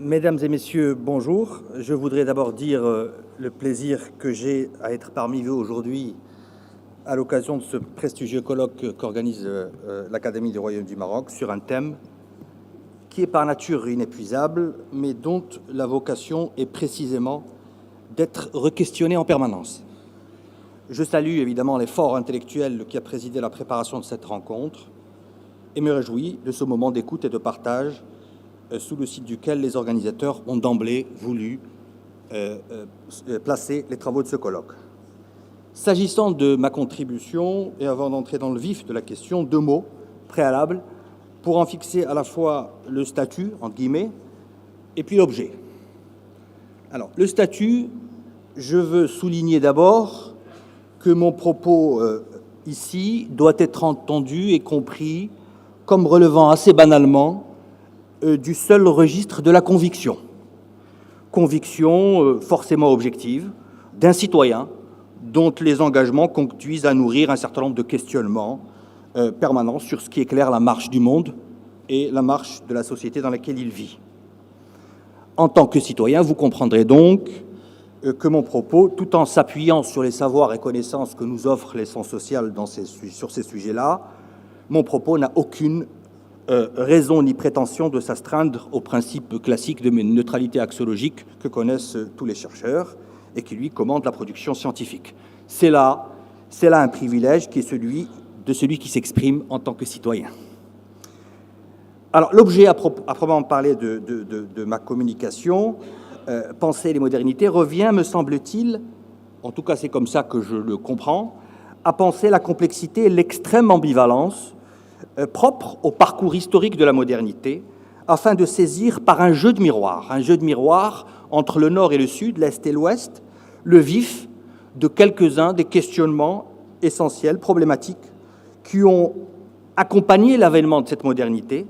Mesdames et messieurs, bonjour. Je voudrais d'abord dire le plaisir que j'ai à être parmi vous aujourd'hui à l'occasion de ce prestigieux colloque qu'organise l'Académie du Royaume du Maroc sur un thème qui est par nature inépuisable, mais dont la vocation est précisément d'être requestionné en permanence. Je salue évidemment l'effort intellectuel qui a présidé la préparation de cette rencontre et me réjouis de ce moment d'écoute et de partage sous le site duquel les organisateurs ont d'emblée voulu placer les travaux de ce colloque. S'agissant de ma contribution, et avant d'entrer dans le vif de la question, deux mots préalables pour en fixer à la fois le statut, entre guillemets, et puis l'objet. Alors, le statut, je veux souligner d'abord que mon propos ici doit être entendu et compris comme relevant assez banalement du seul registre de la conviction. Conviction forcément objective d'un citoyen dont les engagements conduisent à nourrir un certain nombre de questionnements permanents sur ce qui éclaire la marche du monde et la marche de la société dans laquelle il vit. En tant que citoyen, vous comprendrez donc que mon propos, tout en s'appuyant sur les savoirs et connaissances que nous offre l'essence sociale sur ces sujets-là, mon propos n'a aucune raison ni prétention de s'astreindre au principe classique de neutralité axiologique que connaissent tous les chercheurs et qui lui commande la production scientifique. C'est là un privilège qui est celui qui s'exprime en tant que citoyen. Alors, l'objet à proprement parler de ma communication, Penser les modernités, revient, me semble-t-il, en tout cas c'est comme ça que je le comprends, à penser la complexité et l'extrême ambivalence propre au parcours historique de la modernité, afin de saisir par un jeu de miroir entre le Nord et le Sud, l'Est et l'Ouest, le vif de quelques-uns des questionnements essentiels, problématiques, qui ont accompagné l'avènement de cette modernité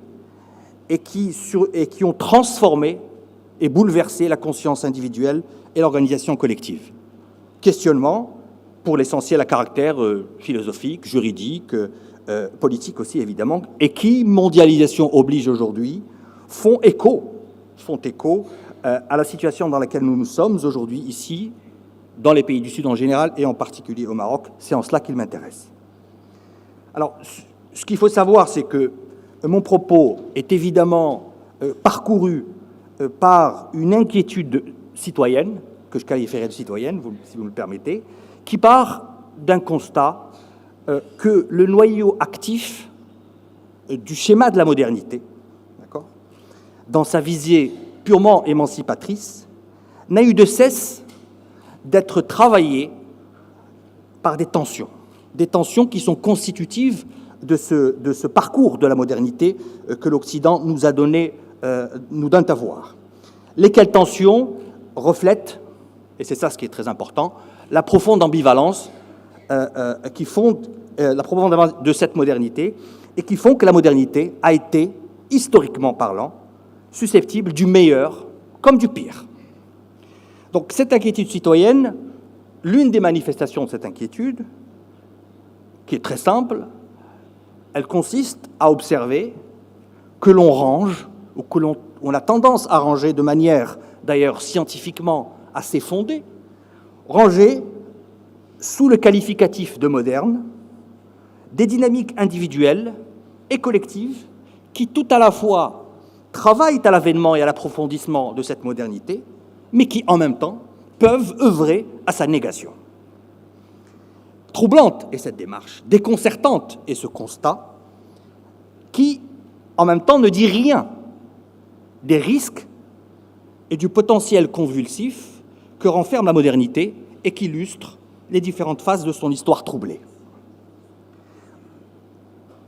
et qui ont transformé et bouleversé la conscience individuelle et l'organisation collective. Questionnements, pour l'essentiel à caractère philosophique, juridique, politique aussi évidemment, et qui, mondialisation oblige aujourd'hui, font écho à la situation dans laquelle nous nous sommes aujourd'hui ici, dans les pays du Sud en général et en particulier au Maroc. C'est en cela qu'il m'intéresse. Alors, ce qu'il faut savoir, c'est que mon propos est évidemment parcouru par une inquiétude citoyenne, que je qualifierais de citoyenne, si vous me le permettez, qui part d'un constat que le noyau actif du schéma de la modernité, d'accord, dans sa visée purement émancipatrice, n'a eu de cesse d'être travaillé par des tensions qui sont constitutives de ce parcours de la modernité que l'Occident nous donne à voir. Lesquelles tensions reflètent, et c'est ça ce qui est très important, la profonde ambivalence qui fonde la profondeur de cette modernité et qui font que la modernité a été, historiquement parlant, susceptible du meilleur comme du pire. Donc cette inquiétude citoyenne, l'une des manifestations de cette inquiétude, qui est très simple, elle consiste à observer que l'on range, ou que l'on a tendance à ranger de manière d'ailleurs scientifiquement assez fondée, ranger sous le qualificatif de moderne, des dynamiques individuelles et collectives qui tout à la fois travaillent à l'avènement et à l'approfondissement de cette modernité, mais qui en même temps peuvent œuvrer à sa négation. Troublante est cette démarche, déconcertante est ce constat, qui en même temps ne dit rien des risques et du potentiel convulsif que renferme la modernité et qui illustre les différentes phases de son histoire troublée.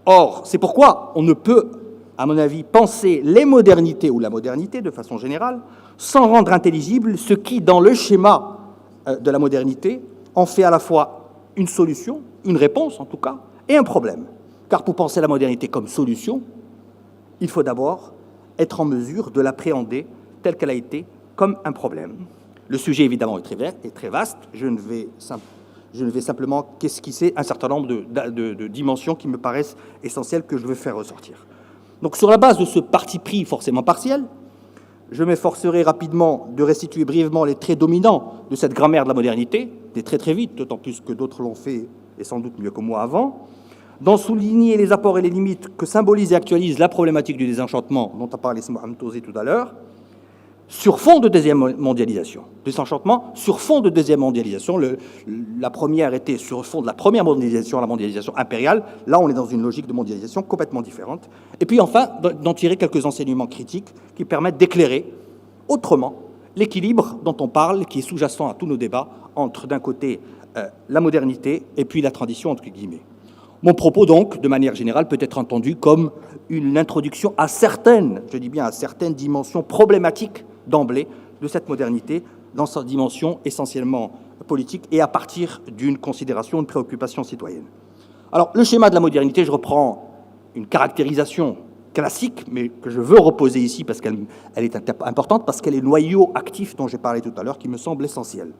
Or, c'est pourquoi on ne peut, à mon avis, penser les modernités ou la modernité de façon générale sans rendre intelligible ce qui, dans le schéma de la modernité, en fait à la fois une solution, une réponse en tout cas, et un problème. Car pour penser la modernité comme solution, il faut d'abord être en mesure de l'appréhender telle qu'elle a été comme un problème. Le sujet, évidemment, est très vaste. Je ne vais simplement qu'esquisser un certain nombre de dimensions qui me paraissent essentielles que je veux faire ressortir. Donc, sur la base de ce parti pris forcément partiel, je m'efforcerai rapidement de restituer brièvement les traits dominants de cette grammaire de la modernité, des très très vite, d'autant plus que d'autres l'ont fait, et sans doute mieux que moi avant, d'en souligner les apports et les limites que symbolise et actualise la problématique du désenchantement, dont a parlé Mohamed Touzi tout à l'heure, sur fond de deuxième mondialisation. Désenchantement sur fond de deuxième mondialisation. La première était sur fond de la première mondialisation, la mondialisation impériale. Là, on est dans une logique de mondialisation complètement différente. Et puis enfin, d'en tirer quelques enseignements critiques qui permettent d'éclairer autrement l'équilibre dont on parle, qui est sous-jacent à tous nos débats, entre d'un côté la modernité et puis la tradition, entre guillemets. Mon propos, donc, de manière générale, peut être entendu comme une introduction à certaines, je dis bien à certaines dimensions problématiques d'emblée de cette modernité, dans sa dimension essentiellement politique et à partir d'une considération, une préoccupation citoyenne. Alors, le schéma de la modernité, je reprends une caractérisation classique, mais que je veux reposer ici parce qu'elle est importante, parce qu'elle est le noyau actif dont j'ai parlé tout à l'heure, qui me semble essentiel.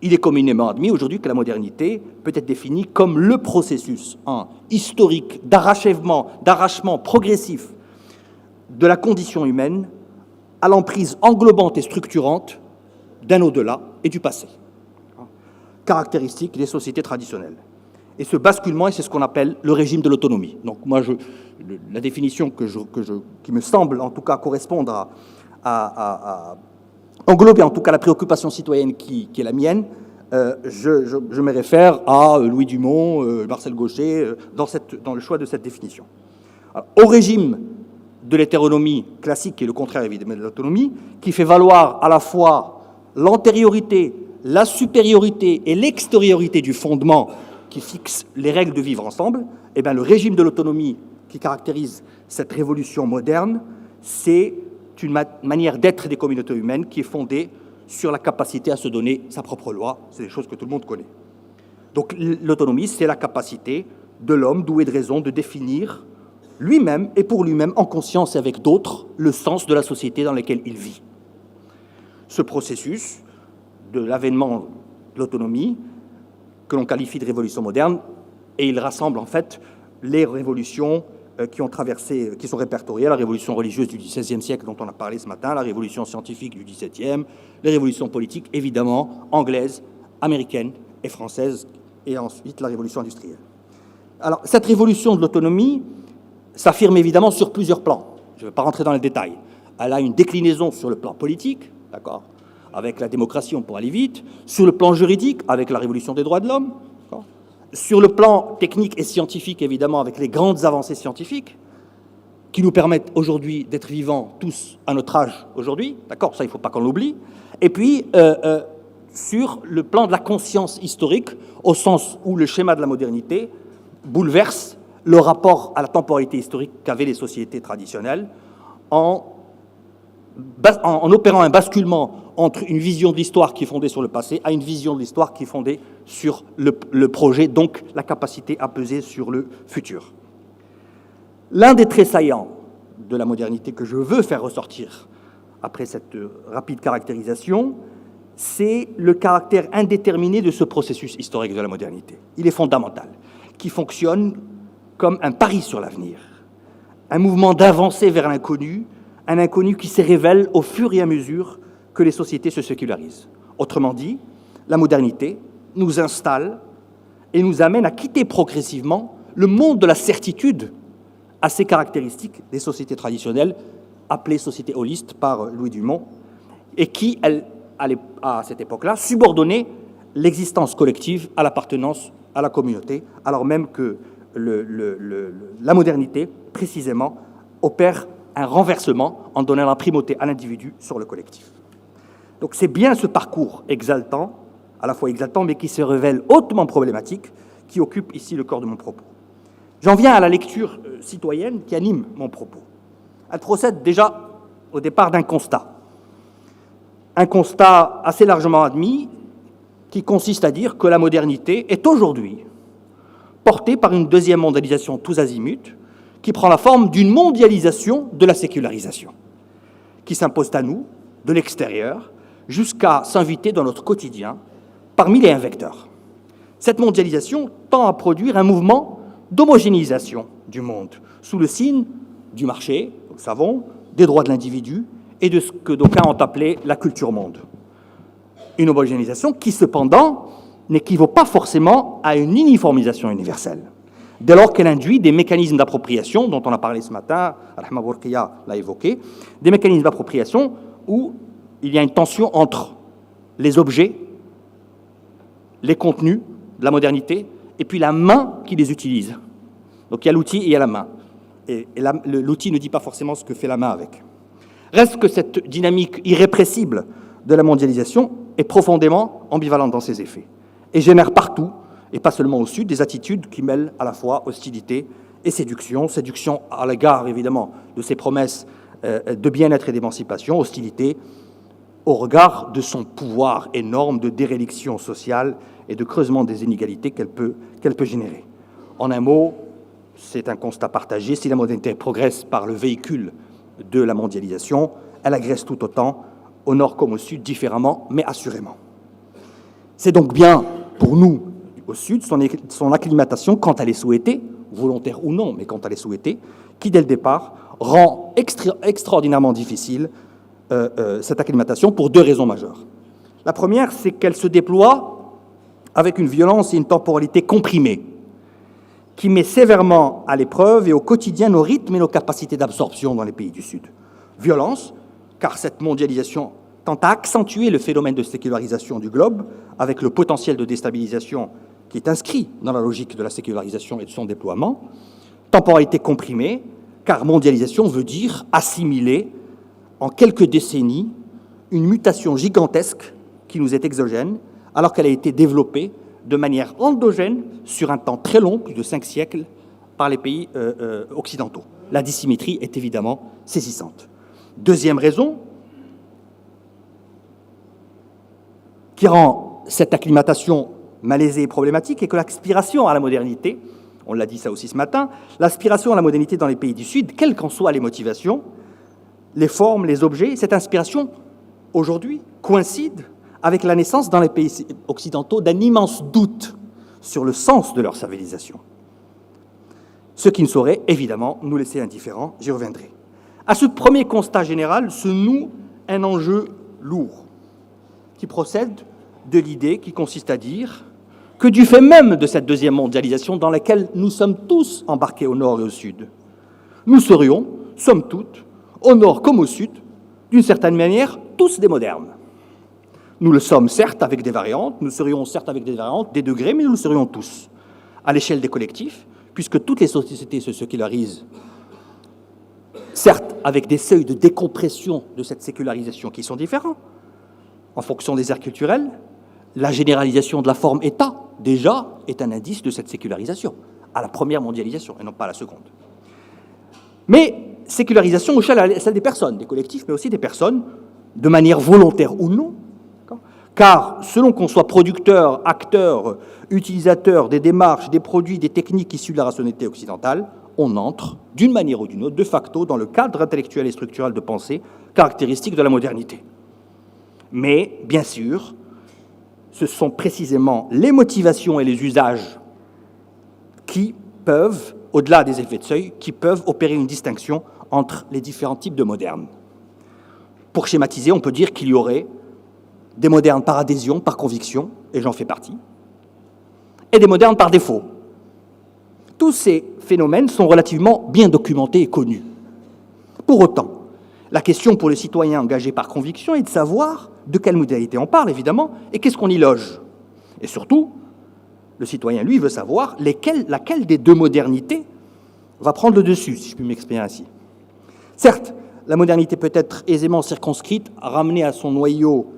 Il est communément admis aujourd'hui que la modernité peut être définie comme le processus historique d'arrachement progressif de la condition humaine à l'emprise englobante et structurante d'un au-delà et du passé, caractéristique des sociétés traditionnelles. Et ce basculement, c'est ce qu'on appelle le régime de l'autonomie. Donc moi, la définition qui me semble en tout cas correspondre à englober en tout cas la préoccupation citoyenne qui est la mienne, je me réfère à Louis Dumont, Marcel Gauchet, dans le choix de cette définition. Alors, au régime de l'hétéronomie classique, qui est le contraire évidemment de l'autonomie, qui fait valoir à la fois l'antériorité, la supériorité et l'extériorité du fondement qui fixe les règles de vivre ensemble, eh bien, le régime de l'autonomie qui caractérise cette révolution moderne, c'est une manière d'être des communautés humaines qui est fondée sur la capacité à se donner sa propre loi. C'est des choses que tout le monde connaît. Donc l'autonomie, c'est la capacité de l'homme doué de raison de définir lui-même et pour lui-même, en conscience et avec d'autres, le sens de la société dans laquelle il vit. Ce processus de l'avènement de l'autonomie, que l'on qualifie de révolution moderne, et il rassemble en fait les révolutions qui sont répertoriées, la révolution religieuse du XVIe siècle dont on a parlé ce matin, la révolution scientifique du XVIIe, les révolutions politiques, évidemment, anglaises, américaines et françaises, et ensuite la révolution industrielle. Alors, cette révolution de l'autonomie s'affirme évidemment sur plusieurs plans. Je ne vais pas rentrer dans les détails. Elle a une déclinaison sur le plan politique, d'accord, avec la démocratie, on pourra aller vite, sur le plan juridique, avec la révolution des droits de l'homme, sur le plan technique et scientifique, évidemment, avec les grandes avancées scientifiques qui nous permettent aujourd'hui d'être vivants tous à notre âge aujourd'hui, d'accord, ça il ne faut pas qu'on l'oublie, et puis sur le plan de la conscience historique, au sens où le schéma de la modernité bouleverse le rapport à la temporalité historique qu'avaient les sociétés traditionnelles en opérant un basculement entre une vision de l'histoire qui est fondée sur le passé à une vision de l'histoire qui est fondée sur le projet, donc la capacité à peser sur le futur. L'un des traits saillants de la modernité que je veux faire ressortir après cette rapide caractérisation, c'est le caractère indéterminé de ce processus historique de la modernité. Il est fondamental, qui fonctionne comme un pari sur l'avenir, un mouvement d'avancée vers l'inconnu, un inconnu qui se révèle au fur et à mesure que les sociétés se sécularisent. Autrement dit, la modernité nous installe et nous amène à quitter progressivement le monde de la certitude assez caractéristique des sociétés traditionnelles, appelées sociétés holistes par Louis Dumont, et qui, à cette époque-là, subordonnaient l'existence collective à l'appartenance à la communauté, alors même que la modernité, précisément, opère un renversement en donnant la primauté à l'individu sur le collectif. Donc c'est bien ce parcours exaltant, à la fois exaltant, mais qui se révèle hautement problématique, qui occupe ici le corps de mon propos. J'en viens à la lecture citoyenne qui anime mon propos. Elle procède déjà au départ d'un constat. Un constat assez largement admis qui consiste à dire que la modernité est aujourd'hui portée par une deuxième mondialisation tous azimuts qui prend la forme d'une mondialisation de la sécularisation, qui s'impose à nous, de l'extérieur, jusqu'à s'inviter dans notre quotidien parmi les vecteurs. Cette mondialisation tend à produire un mouvement d'homogénéisation du monde, sous le signe du marché, nous le savons, des droits de l'individu et de ce que d'aucuns ont appelé la culture monde. Une homogénéisation qui, cependant, n'équivaut pas forcément à une uniformisation universelle, dès lors qu'elle induit des mécanismes d'appropriation, dont on a parlé ce matin, Rahma Bourqiya l'a évoqué, des mécanismes d'appropriation où il y a une tension entre les objets, les contenus de la modernité, et puis la main qui les utilise. Donc il y a l'outil et il y a la main. Et l'outil ne dit pas forcément ce que fait la main avec. Reste que cette dynamique irrépressible de la mondialisation est profondément ambivalente dans ses effets et génère partout, et pas seulement au Sud, des attitudes qui mêlent à la fois hostilité et séduction. Séduction à l'égard, évidemment, de ses promesses de bien-être et d'émancipation, hostilité au regard de son pouvoir énorme de déréliction sociale et de creusement des inégalités qu'elle peut générer. En un mot, c'est un constat partagé, si la modernité progresse par le véhicule de la mondialisation, elle agresse tout autant, au nord comme au sud, différemment, mais assurément. C'est donc bien, pour nous, au sud, son acclimatation, quand elle est souhaitée, volontaire ou non, mais quand elle est souhaitée, qui, dès le départ, rend extraordinairement difficile cette acclimatation pour deux raisons majeures. La première, c'est qu'elle se déploie avec une violence et une temporalité comprimée, qui met sévèrement à l'épreuve et au quotidien nos rythmes et nos capacités d'absorption dans les pays du Sud. Violence, car cette mondialisation tend à accentuer le phénomène de sécularisation du globe, avec le potentiel de déstabilisation qui est inscrit dans la logique de la sécularisation et de son déploiement. Temporalité comprimée, car mondialisation veut dire assimiler en quelques décennies une mutation gigantesque qui nous est exogène, alors qu'elle a été développée de manière endogène sur un temps très long, plus de 5 siècles, par les pays occidentaux. La dissymétrie est évidemment saisissante. Deuxième raison qui rend cette acclimatation malaisée et problématique est que l'aspiration à la modernité, on l'a dit ça aussi ce matin, l'aspiration à la modernité dans les pays du Sud, quelles qu'en soient les motivations, les formes, les objets, cette inspiration, aujourd'hui, coïncide avec la naissance dans les pays occidentaux d'un immense doute sur le sens de leur civilisation. Ce qui ne saurait, évidemment, nous laisser indifférents, j'y reviendrai. À ce premier constat général se noue un enjeu lourd, qui procède de l'idée qui consiste à dire que du fait même de cette deuxième mondialisation dans laquelle nous sommes tous embarqués au nord et au sud, nous serions, somme toute, au nord comme au sud, d'une certaine manière, tous des modernes. Nous le sommes certes avec des variantes, nous serions certes avec des variantes, des degrés, mais nous le serions tous, à l'échelle des collectifs, puisque toutes les sociétés se sécularisent, certes avec des seuils de décompression de cette sécularisation qui sont différents, en fonction des aires culturelles. La généralisation de la forme État, déjà, est un indice de cette sécularisation, à la première mondialisation, et non pas à la seconde. Mais sécularisation au celle des personnes, des collectifs, mais aussi des personnes, de manière volontaire ou non, car selon qu'on soit producteur, acteur, utilisateur des démarches, des produits, des techniques issues de la rationalité occidentale, on entre, d'une manière ou d'une autre, de facto, dans le cadre intellectuel et structurel de pensée caractéristique de la modernité. Mais, bien sûr, ce sont précisément les motivations et les usages qui peuvent, au-delà des effets de seuil, qui peuvent opérer une distinction entre les différents types de modernes. Pour schématiser, on peut dire qu'il y aurait des modernes par adhésion, par conviction, et j'en fais partie, et des modernes par défaut. Tous ces phénomènes sont relativement bien documentés et connus. Pour autant, la question pour les citoyens engagés par conviction est de savoir de quelle modalité on parle, évidemment, et qu'est-ce qu'on y loge. Et surtout, le citoyen, lui, veut savoir laquelle des deux modernités va prendre le dessus, si je puis m'exprimer ainsi. Certes, la modernité peut être aisément circonscrite, ramenée à son noyau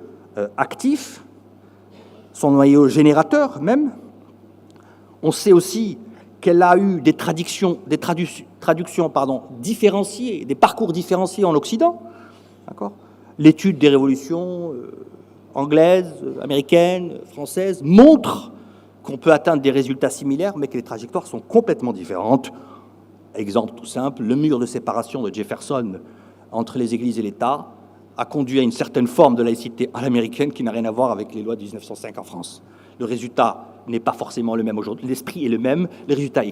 actif, son noyau générateur même. On sait aussi qu'elle a eu des traductions différenciées, des parcours différenciés en Occident. L'étude des révolutions anglaises, américaines, françaises montre qu'on peut atteindre des résultats similaires, mais que les trajectoires sont complètement différentes. Exemple tout simple, le mur de séparation de Jefferson entre les églises et l'État a conduit à une certaine forme de laïcité à l'américaine qui n'a rien à voir avec les lois de 1905 en France. Le résultat n'est pas forcément le même aujourd'hui, l'esprit est le même, le résultat,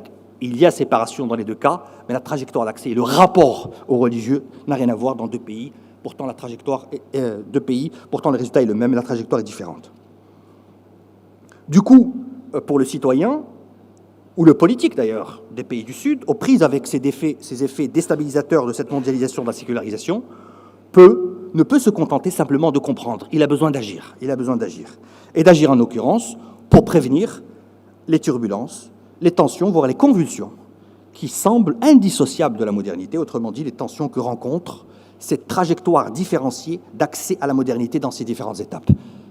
il y a séparation dans les deux cas, mais la trajectoire d'accès et le rapport aux religieux n'a rien à voir dans deux pays pourtant la trajectoire de pays, pourtant le résultat est le même, la trajectoire est différente. Du coup, pour le citoyen, ou le politique d'ailleurs, des pays du Sud, aux prises avec ces effets déstabilisateurs de cette mondialisation, de la sécularisation, ne peut se contenter simplement de comprendre. Il a besoin d'agir. Il a besoin d'agir. Et d'agir en l'occurrence pour prévenir les turbulences, les tensions, voire les convulsions, qui semblent indissociables de la modernité, autrement dit les tensions que rencontre cette trajectoire différenciée d'accès à la modernité dans ces différentes étapes.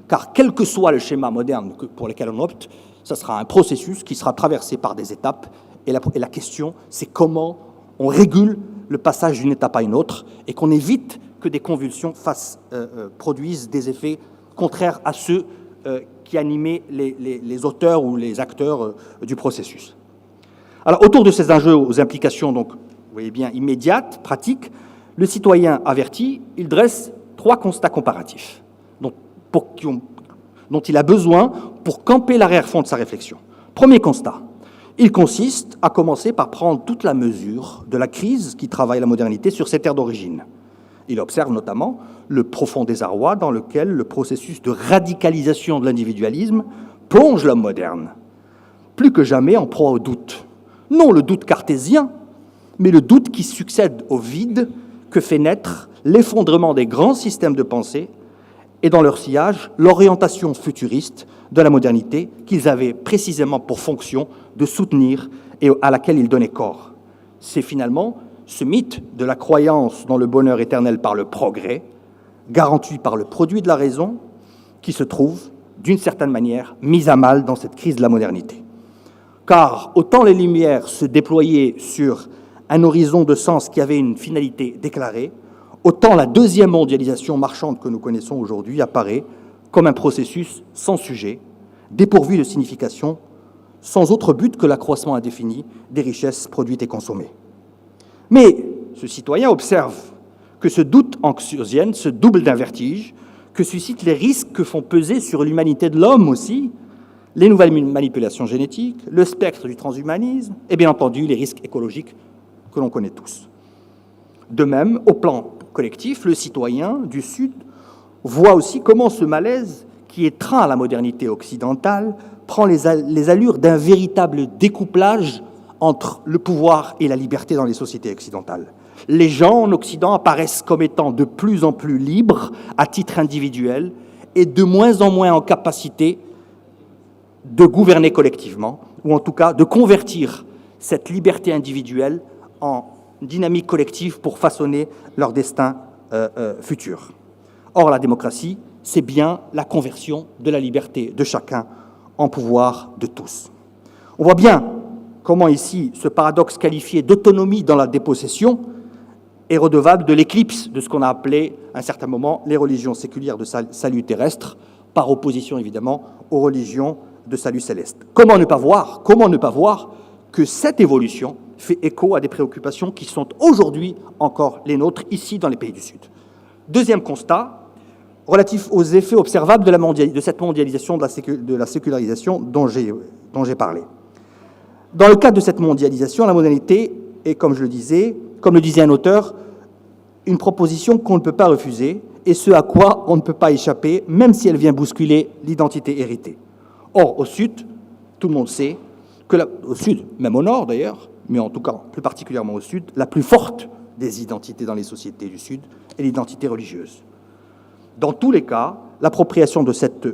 Car quel que soit le schéma moderne pour lequel on opte, ça sera un processus qui sera traversé par des étapes, et la question, c'est comment on régule le passage d'une étape à une autre, et qu'on évite que des convulsions produisent des effets contraires à ceux qui animaient les auteurs ou les acteurs du processus. Alors, autour de ces enjeux aux implications, donc, vous voyez bien, immédiates, pratiques, le citoyen averti, il dresse 3 constats comparatifs dont il a besoin pour camper l'arrière-fond de sa réflexion. Premier constat, il consiste à commencer par prendre toute la mesure de la crise qui travaille la modernité sur ses terres d'origine. Il observe notamment le profond désarroi dans lequel le processus de radicalisation de l'individualisme plonge l'homme moderne, plus que jamais en proie au doute. Non le doute cartésien, mais le doute qui succède au vide que fait naître l'effondrement des grands systèmes de pensée et dans leur sillage, l'orientation futuriste de la modernité qu'ils avaient précisément pour fonction de soutenir et à laquelle ils donnaient corps. C'est finalement ce mythe de la croyance dans le bonheur éternel par le progrès, garanti par le produit de la raison, qui se trouve, d'une certaine manière, mis à mal dans cette crise de la modernité. Car autant les Lumières se déployaient sur un horizon de sens qui avait une finalité déclarée, autant la deuxième mondialisation marchande que nous connaissons aujourd'hui apparaît comme un processus sans sujet, dépourvu de signification, sans autre but que l'accroissement indéfini des richesses produites et consommées. Mais ce citoyen observe que ce doute anxiogène se double d'un vertige, que suscitent les risques que font peser sur l'humanité de l'homme aussi, les nouvelles manipulations génétiques, le spectre du transhumanisme et bien entendu les risques écologiques que l'on connaît tous. De même, au plan collectif, le citoyen du Sud voit aussi comment ce malaise qui étreint la modernité occidentale prend les allures d'un véritable découplage entre le pouvoir et la liberté dans les sociétés occidentales. Les gens en Occident apparaissent comme étant de plus en plus libres à titre individuel et de moins en moins en capacité de gouverner collectivement, ou en tout cas de convertir cette liberté individuelle en dynamique collective pour façonner leur destin futur. Or, la démocratie, c'est bien la conversion de la liberté de chacun en pouvoir de tous. On voit bien comment ici ce paradoxe qualifié d'autonomie dans la dépossession est redevable de l'éclipse de ce qu'on a appelé, à un certain moment, les religions séculières de salut terrestre, par opposition évidemment aux religions de salut céleste. Comment ne pas voir que cette évolution fait écho à des préoccupations qui sont aujourd'hui encore les nôtres, ici dans les pays du Sud. Deuxième constat, relatif aux effets observables de cette mondialisation, de la sécularisation dont j'ai parlé. Dans le cadre de cette mondialisation, la modernité est, comme le disait un auteur, une proposition qu'on ne peut pas refuser et ce à quoi on ne peut pas échapper, même si elle vient bousculer l'identité héritée. Or, au Sud, tout le monde sait que, au Sud, même au Nord d'ailleurs, mais en tout cas plus particulièrement au Sud, la plus forte des identités dans les sociétés du Sud est l'identité religieuse. Dans tous les cas, l'appropriation de cette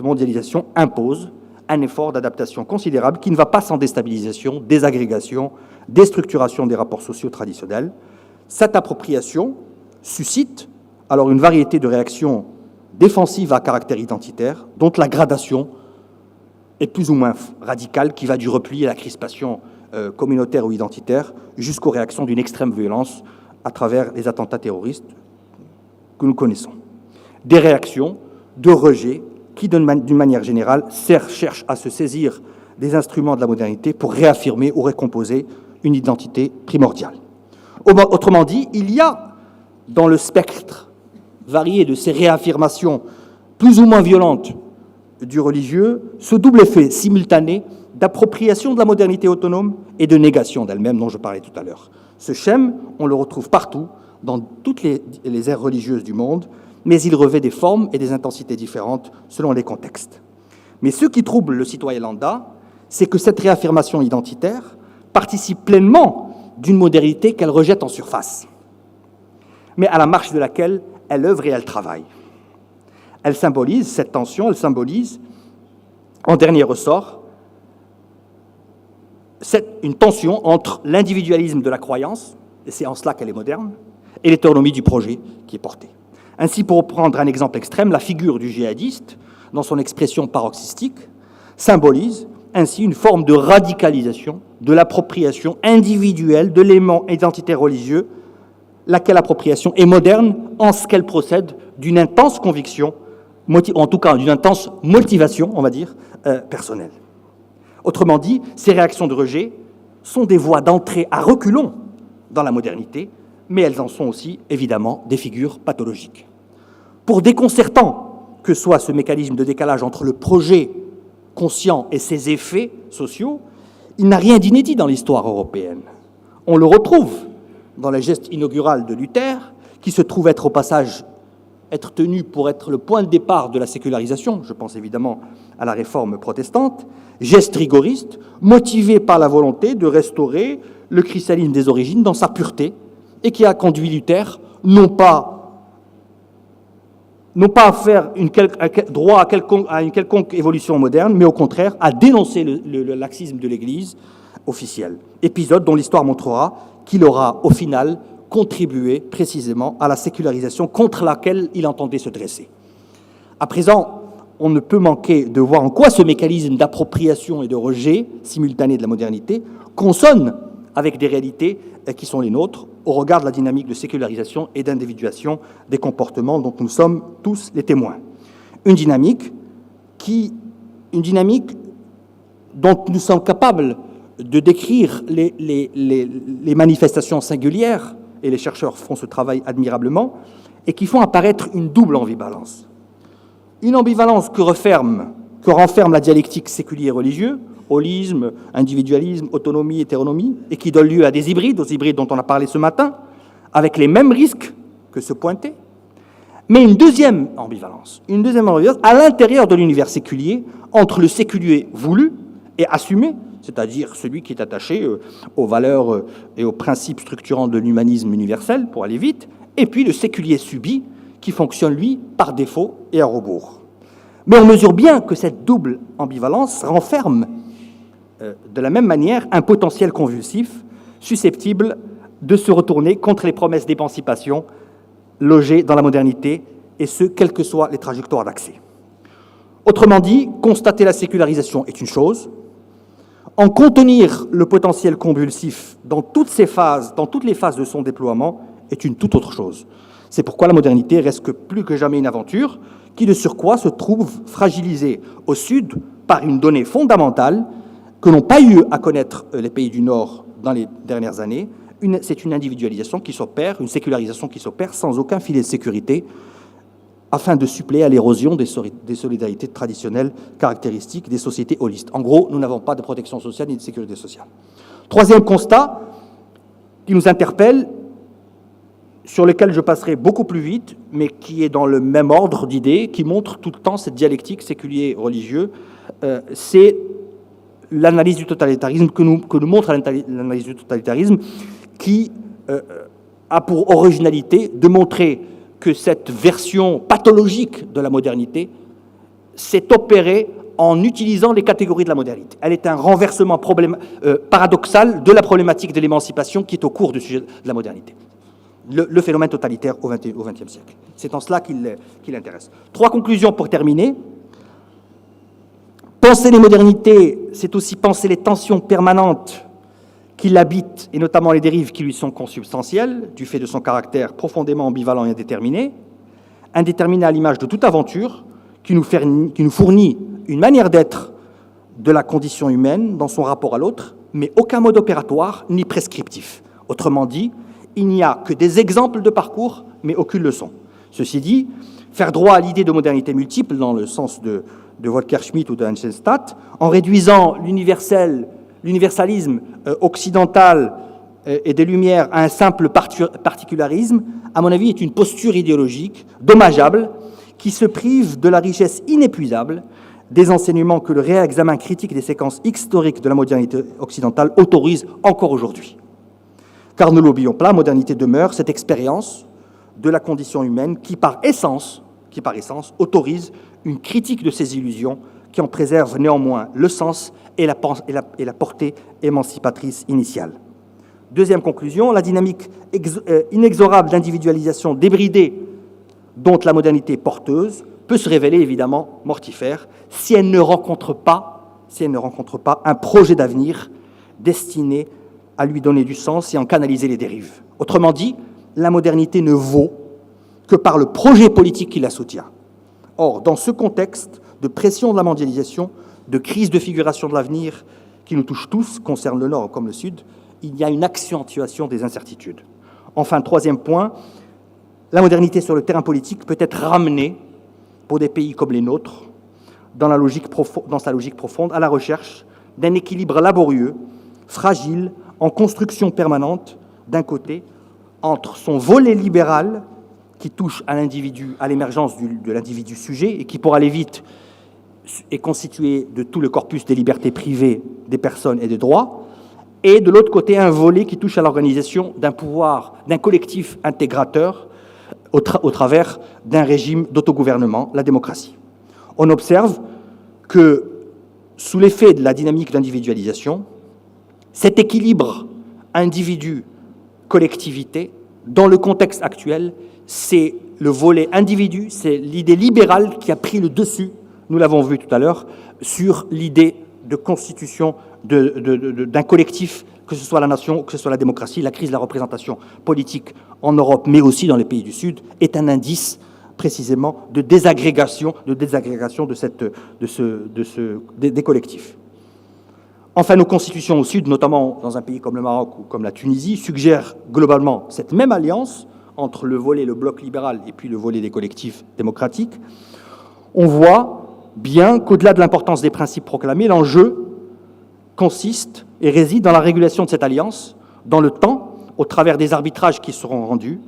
mondialisation impose un effort d'adaptation considérable qui ne va pas sans déstabilisation, désagrégation, déstructuration des rapports sociaux traditionnels. Cette appropriation suscite alors une variété de réactions défensives à caractère identitaire, dont la gradation est plus ou moins radicale, qui va du repli à la crispation communautaire ou identitaire, jusqu'aux réactions d'une extrême violence à travers les attentats terroristes que nous connaissons. Des réactions de rejet qui, d'une manière générale, cherchent à se saisir des instruments de la modernité pour réaffirmer ou récomposer une identité primordiale. Autrement dit, il y a dans le spectre varié de ces réaffirmations plus ou moins violentes du religieux ce double effet simultané d'appropriation de la modernité autonome et de négation d'elle-même dont je parlais tout à l'heure. Ce schème, on le retrouve partout dans toutes les aires religieuses du monde, mais il revêt des formes et des intensités différentes selon les contextes. Mais ce qui trouble le citoyen lambda, c'est que cette réaffirmation identitaire participe pleinement d'une modernité qu'elle rejette en surface, mais à la marge de laquelle elle œuvre et elle travaille. Elle symbolise, cette tension, elle symbolise, en dernier ressort, une tension entre l'individualisme de la croyance, et c'est en cela qu'elle est moderne, et l'autonomie du projet qui est porté. Ainsi, pour prendre un exemple extrême, la figure du djihadiste, dans son expression paroxystique, symbolise ainsi une forme de radicalisation, de l'appropriation individuelle de l'élément identitaire religieux, laquelle appropriation est moderne en ce qu'elle procède d'une intense conviction, en tout cas d'une intense motivation, on va dire, personnelle. Autrement dit, ces réactions de rejet sont des voies d'entrée à reculons dans la modernité, mais elles en sont aussi, évidemment, des figures pathologiques. Pour déconcertant que soit ce mécanisme de décalage entre le projet conscient et ses effets sociaux, il n'a rien d'inédit dans l'histoire européenne. On le retrouve dans le geste inaugural de Luther, qui se trouve être au passage être tenu pour être le point de départ de la sécularisation, je pense évidemment à la réforme protestante, geste rigoriste, motivé par la volonté de restaurer le christianisme des origines dans sa pureté, et qui a conduit Luther non pas à faire droit à une quelconque évolution moderne, mais au contraire à dénoncer le laxisme de l'Église officielle. Épisode dont l'histoire montrera qu'il aura au final contribué précisément à la sécularisation contre laquelle il entendait se dresser. À présent, on ne peut manquer de voir en quoi ce mécanisme d'appropriation et de rejet simultané de la modernité consonne avec des réalités qui sont les nôtres au regard de la dynamique de sécularisation et d'individuation des comportements dont nous sommes tous les témoins. Une dynamique dont nous sommes capables de décrire les manifestations singulières, et les chercheurs font ce travail admirablement, et qui font apparaître une double ambivalence. Une ambivalence que renferme la dialectique séculier-religieux, holisme, individualisme, autonomie, hétéronomie, et qui donne lieu à des hybrides, aux hybrides dont on a parlé ce matin, avec les mêmes risques que se pointer, mais une deuxième ambivalence à l'intérieur de l'univers séculier, entre le séculier voulu et assumé, c'est-à-dire celui qui est attaché aux valeurs et aux principes structurants de l'humanisme universel, pour aller vite, et puis le séculier subi, qui fonctionne, lui, par défaut et à rebours. Mais on mesure bien que cette double ambivalence renferme, de la même manière, un potentiel convulsif, susceptible de se retourner contre les promesses d'émancipation logées dans la modernité, et ce, quelles que soient les trajectoires d'accès. Autrement dit, constater la sécularisation est une chose, en contenir le potentiel convulsif dans toutes les phases de son déploiement est une toute autre chose. C'est pourquoi la modernité reste plus que jamais une aventure qui, de surcroît, se trouve fragilisée au Sud par une donnée fondamentale que n'ont pas eu à connaître les pays du Nord dans les dernières années. C'est une individualisation qui s'opère, une sécularisation qui s'opère sans aucun filet de sécurité, afin de suppléer à l'érosion des solidarités traditionnelles caractéristiques des sociétés holistes. En gros, nous n'avons pas de protection sociale ni de sécurité sociale. Troisième constat qui nous interpelle, sur lequel je passerai beaucoup plus vite, mais qui est dans le même ordre d'idées, qui montre tout le temps cette dialectique séculier-religieux, c'est l'analyse du totalitarisme, que nous montre l'analyse du totalitarisme, qui a pour originalité de montrer que cette version pathologique de la modernité s'est opérée en utilisant les catégories de la modernité. Elle est un renversement paradoxal de la problématique de l'émancipation qui est au cours du sujet de la modernité. Le phénomène totalitaire au XXe siècle. C'est en cela qu'il intéresse. 3 conclusions pour terminer. Penser les modernités, c'est aussi penser les tensions permanentes qui l'habitent, et notamment les dérives qui lui sont consubstantielles, du fait de son caractère profondément ambivalent et indéterminé à l'image de toute aventure, qui nous fournit une manière d'être de la condition humaine dans son rapport à l'autre, mais aucun mode opératoire ni prescriptif. Autrement dit, il n'y a que des exemples de parcours, mais aucune leçon. Ceci dit, faire droit à l'idée de modernité multiple, dans le sens de Volker Schmitt ou de Eisenstadt, en réduisant l'universalisme occidental et des Lumières à un simple particularisme, à mon avis, est une posture idéologique dommageable qui se prive de la richesse inépuisable des enseignements que le réexamen critique des séquences historiques de la modernité occidentale autorise encore aujourd'hui. Car ne l'oublions pas, la modernité demeure cette expérience de la condition humaine qui, par essence, autorise une critique de ces illusions qui en préserve néanmoins le sens et la portée émancipatrice initiale. Deuxième conclusion, la dynamique inexorable d'individualisation débridée dont la modernité est porteuse peut se révéler évidemment mortifère si elle ne rencontre pas un projet d'avenir destiné à lui donner du sens et en canaliser les dérives. Autrement dit, la modernité ne vaut que par le projet politique qui la soutient. Or, dans ce contexte de pression de la mondialisation, de crise de figuration de l'avenir qui nous touche tous, concerne le Nord comme le Sud, il y a une accentuation des incertitudes. Enfin, troisième point, la modernité sur le terrain politique peut être ramenée, pour des pays comme les nôtres, dans sa logique profonde, à la recherche d'un équilibre laborieux, fragile, en construction permanente, d'un côté, entre son volet libéral, qui touche à l'individu, à l'émergence de l'individu sujet, et qui, pour aller vite, est constitué de tout le corpus des libertés privées des personnes et des droits, et de l'autre côté, un volet qui touche à l'organisation d'un pouvoir, d'un collectif intégrateur au travers d'un régime d'autogouvernement, la démocratie. On observe que, sous l'effet de la dynamique d'individualisation, cet équilibre individu-collectivité, dans le contexte actuel, c'est le volet individu, c'est l'idée libérale qui a pris le dessus, nous l'avons vu tout à l'heure, sur l'idée de constitution d'un collectif, que ce soit la nation, que ce soit la démocratie. La crise de la représentation politique en Europe, mais aussi dans les pays du Sud, est un indice précisément de désagrégation des collectifs. Enfin, nos constitutions au Sud, notamment dans un pays comme le Maroc ou comme la Tunisie, suggèrent globalement cette même alliance entre le bloc libéral et puis le volet des collectifs démocratiques. On voit bien qu'au-delà de l'importance des principes proclamés, l'enjeu consiste et réside dans la régulation de cette alliance, dans le temps, au travers des arbitrages qui seront rendus,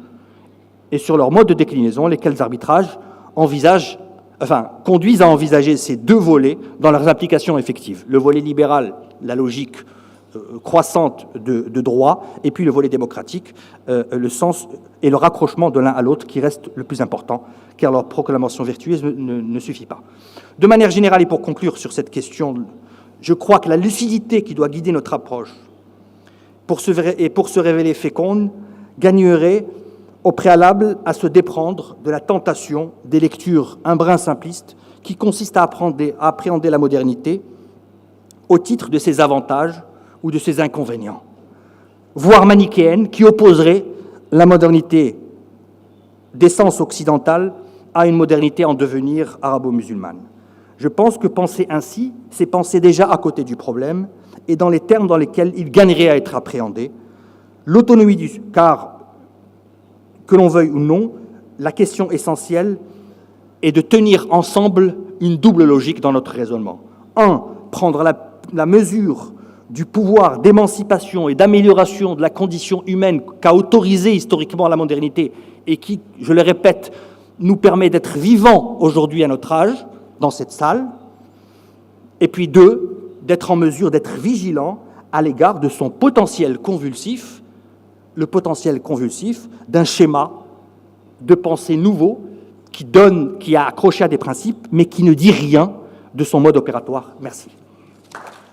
et sur leur mode de déclinaison, lesquels arbitrages conduisent à envisager ces deux volets dans leurs applications effectives. Le volet libéral, la logique croissante de droit, et puis le volet démocratique, le sens et le raccrochement de l'un à l'autre qui reste le plus important, car leur proclamation vertueuse ne suffit pas. De manière générale, et pour conclure sur cette question, je crois que la lucidité qui doit guider notre approche pour se révéler féconde gagnerait au préalable à se déprendre de la tentation des lectures un brin simplistes qui consistent à appréhender la modernité au titre de ses avantages ou de ses inconvénients, voire manichéennes, qui opposeraient la modernité d'essence occidentale à une modernité en devenir arabo-musulmane. Je pense que penser ainsi, c'est penser déjà à côté du problème et dans les termes dans lesquels il gagnerait à être appréhendé. L'autonomie car, que l'on veuille ou non, la question essentielle est de tenir ensemble une double logique dans notre raisonnement. Prendre la mesure du pouvoir d'émancipation et d'amélioration de la condition humaine qu'a autorisé historiquement la modernité et qui, je le répète, nous permet d'être vivants aujourd'hui à notre âge, dans cette salle, et puis d'être en mesure d'être vigilant à l'égard de son potentiel convulsif, le potentiel convulsif d'un schéma de pensée nouveau qui a accroché à des principes, mais qui ne dit rien de son mode opératoire. Merci.